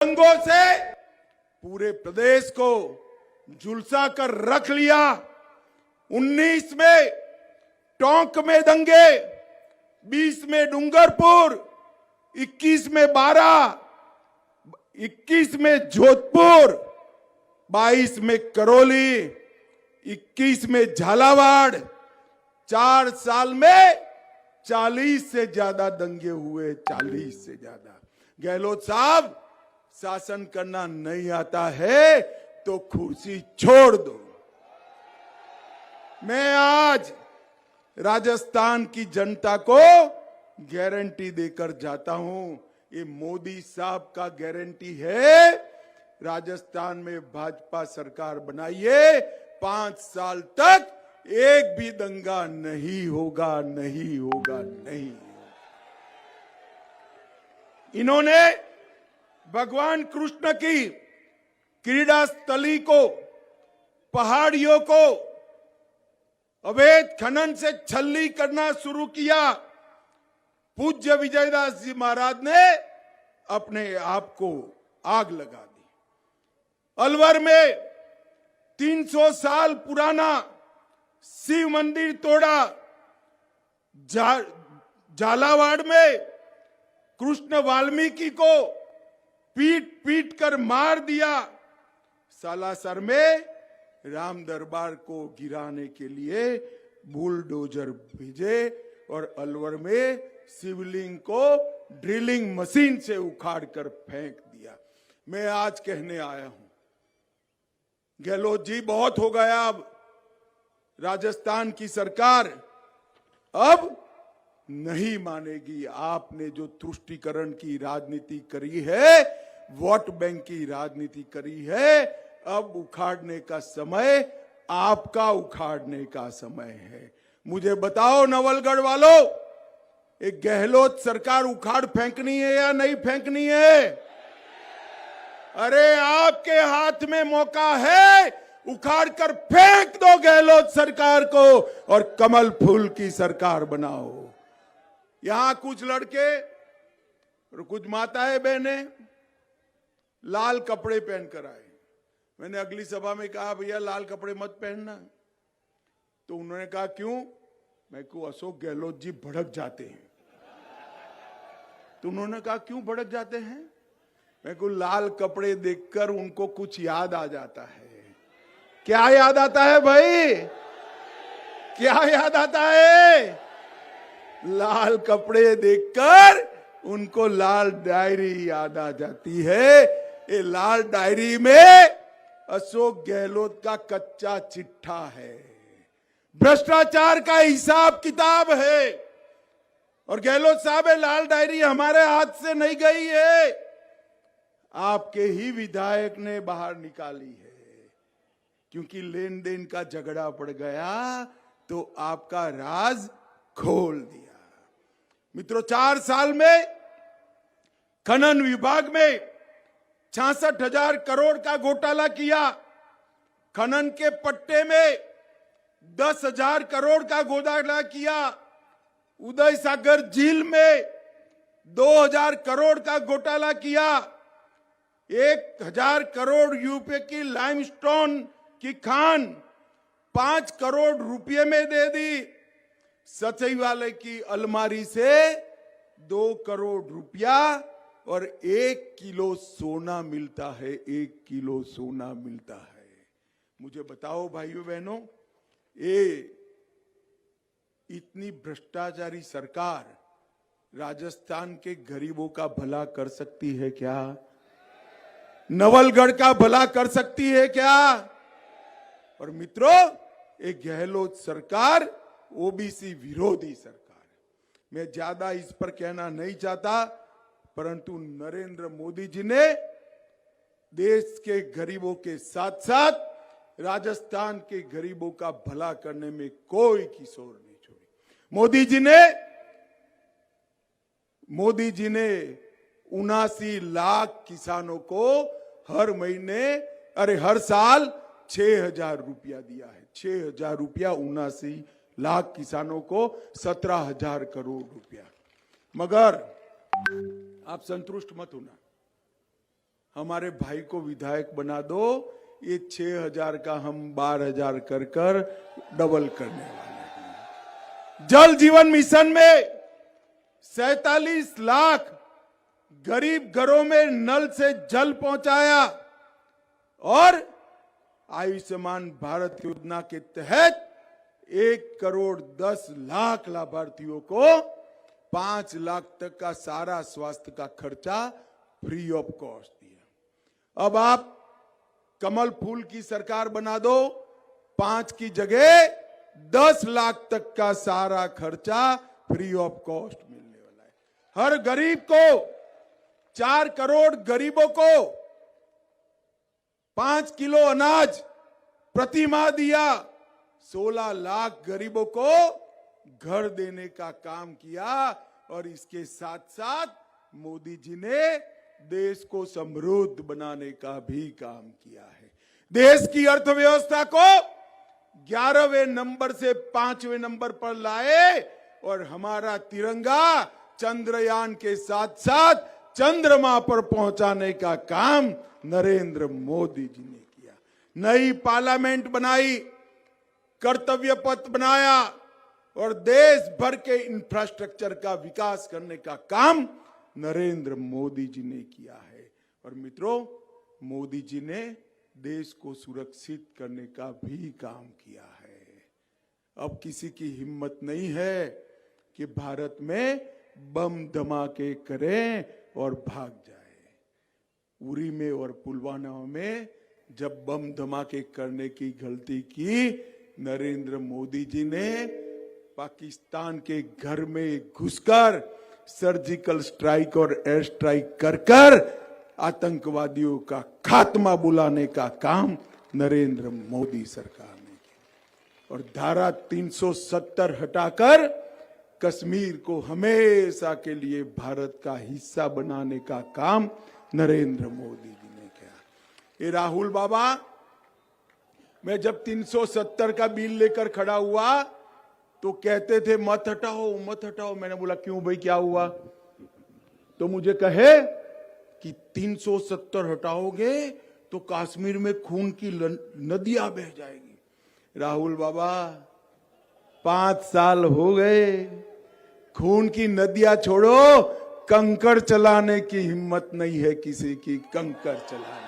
दंगों से पूरे प्रदेश को झुलसा कर रख लिया। 19 में टोंक में दंगे, 20 में डूंगरपुर, 21 में बारा, 21 में जोधपुर, 22 में करौली, 21 में झालावाड़। 4 साल में 40 से ज्यादा दंगे हुए, 40 से ज्यादा। गहलोत साहब, शासन करना नहीं आता है तो कुर्सी छोड़ दो। मैं आज राजस्थान की जनता को गारंटी देकर जाता हूं, ये मोदी साहब का गारंटी है। राजस्थान में भाजपा सरकार बनाइए, 5 साल तक एक भी दंगा नहीं होगा, नहीं होगा, नहीं होगा। इन्होंने भगवान कृष्ण की क्रीड़ा स्थली को, पहाड़ियों को अवैध खनन से छलनी करना शुरू किया। पूज्य विजयदास जी महाराज ने अपने आप को आग लगा दी। अलवर में 300 साल पुराना शिव मंदिर तोड़ा। झालावाड़ में कृष्ण वाल्मीकि को पीट पीट कर मार दिया। सालासर में राम दरबार को गिराने के लिए बुलडोजर भेजे और अलवर में शिवलिंग को ड्रिलिंग मशीन से उखाड़ कर फेंक दिया। मैं आज कहने आया हूं, गहलोत जी बहुत हो गया। अब राजस्थान की सरकार अब नहीं मानेगी। आपने जो तुष्टीकरण की राजनीति करी है, वोट बैंक की राजनीति करी है, अब उखाड़ने का समय, आपका उखाड़ने का समय है। मुझे बताओ नवलगढ़ वालों, एक गहलोत सरकार उखाड़ फेंकनी है या नहीं फेंकनी है? अरे आपके हाथ में मौका है, उखाड़ कर फेंक दो गहलोत सरकार को और कमल फूल की सरकार बनाओ। यहां कुछ लड़के और कुछ माताएं बहनें लाल कपड़े पहनकर आए। मैंने अगली सभा में कहा, भैया लाल कपड़े मत पहनना। तो उन्होंने कहा क्यों? मैं को अशोक गहलोत जी भड़क जाते हैं। तो उन्होंने कहा क्यों भड़क जाते हैं? मैं को लाल कपड़े देखकर उनको कुछ याद आ जाता है। क्या याद आता है भाई? क्या याद आता है? लाल कपड़े देखकर उनको लाल डायरी याद आ जाती है। ये लाल डायरी में अशोक गहलोत का कच्चा चिट्ठा है, भ्रष्टाचार का हिसाब किताब है। और गहलोत साहब, लाल डायरी हमारे हाथ से नहीं गई है, आपके ही विधायक ने बाहर निकाली है। क्योंकि लेन देन का झगड़ा पड़ गया तो आपका राज खोल दिया। मित्रों, 4 साल में खनन विभाग में 66,000 करोड़ का घोटाला किया। खनन के पट्टे में 10,000 करोड़ का घोटाला किया। उदय सागर झील में 2,000 करोड़ का घोटाला किया। 1,000 करोड़ रुपए की लाइमस्टोन की खान 5 करोड़ रुपए में दे दी। सचिवालय की अलमारी से 2 करोड़ रुपया और 1 किलो सोना मिलता है, 1 किलो सोना मिलता है। मुझे बताओ भाइयों बहनों, ये इतनी भ्रष्टाचारी सरकार राजस्थान के गरीबों का भला कर सकती है क्या? नवलगढ़ का भला कर सकती है क्या? और मित्रों, एक गहलोत सरकार ओबीसी विरोधी सरकार है। मैं ज्यादा इस पर कहना नहीं चाहता, परंतु नरेंद्र मोदी जी ने देश के गरीबों के साथ साथ राजस्थान के गरीबों का भला करने में कोई किशोर नहीं छोड़ी। मोदी जी ने 79 लाख किसानों को हर साल 6,000 रुपया दिया है। 6,000 रुपया 79 लाख किसानों को 17,000 करोड़ रुपया। मगर आप संतुष्ट मत होना, हमारे भाई को विधायक बना दो, ये 6,000 का हम 12,000 कर कर डबल करने वाले हैं। जल जीवन मिशन में 47 लाख गरीब घरों में नल से जल पहुंचाया और आयुष्मान भारत योजना के तहत 1,10,00,000 लाभार्थियों को 5 लाख तक का सारा स्वास्थ्य का खर्चा फ्री ऑफ कॉस्ट दिया। अब आप कमल फूल की सरकार बना दो, 5 की जगह 10 लाख तक का सारा खर्चा फ्री ऑफ कॉस्ट मिलने वाला है। हर गरीब को 4 करोड़ गरीबों को 5 किलो अनाज प्रति माह दिया, 16 लाख गरीबों को घर देने का काम किया और इसके साथ साथ मोदी जी ने देश को समृद्ध बनाने का भी काम किया है। देश की अर्थव्यवस्था को 11वें नंबर से 5वें नंबर पर लाए और हमारा तिरंगा चंद्रयान के साथ साथ चंद्रमा पर पहुंचाने का काम नरेंद्र मोदी जी ने किया। नई पार्लियामेंट बनाई, कर्तव्य पथ बनाया और देश भर के इंफ्रास्ट्रक्चर का विकास करने का काम नरेंद्र मोदी जी ने किया है। और मित्रों, मोदी जी ने देश को सुरक्षित करने का भी काम किया है। अब किसी की हिम्मत नहीं है कि भारत में बम धमाके करें और भाग जाए। उरी में और पुलवामा में जब बम धमाके करने की गलती की, नरेंद्र मोदी जी ने पाकिस्तान के घर में घुसकर सर्जिकल स्ट्राइक और एयर स्ट्राइक कर कर आतंकवादियों का खात्मा बुलाने का काम नरेंद्र मोदी सरकार ने किया और धारा 370 हटाकर कश्मीर को हमेशा के लिए भारत का हिस्सा बनाने का काम नरेंद्र मोदी जी ने किया। ये राहुल बाबा, मैं जब 370 का बिल लेकर खड़ा हुआ तो कहते थे मत हटाओ मत हटाओ। मैंने बोला क्यों भाई, क्या हुआ? तो मुझे कहे कि 370 हटाओगे तो कश्मीर में खून की नदियां बह जाएगी। राहुल बाबा, 5 साल हो गए, खून की नदियां छोड़ो, कंकड़ चलाने की हिम्मत नहीं है किसी की, कंकड़ चलाने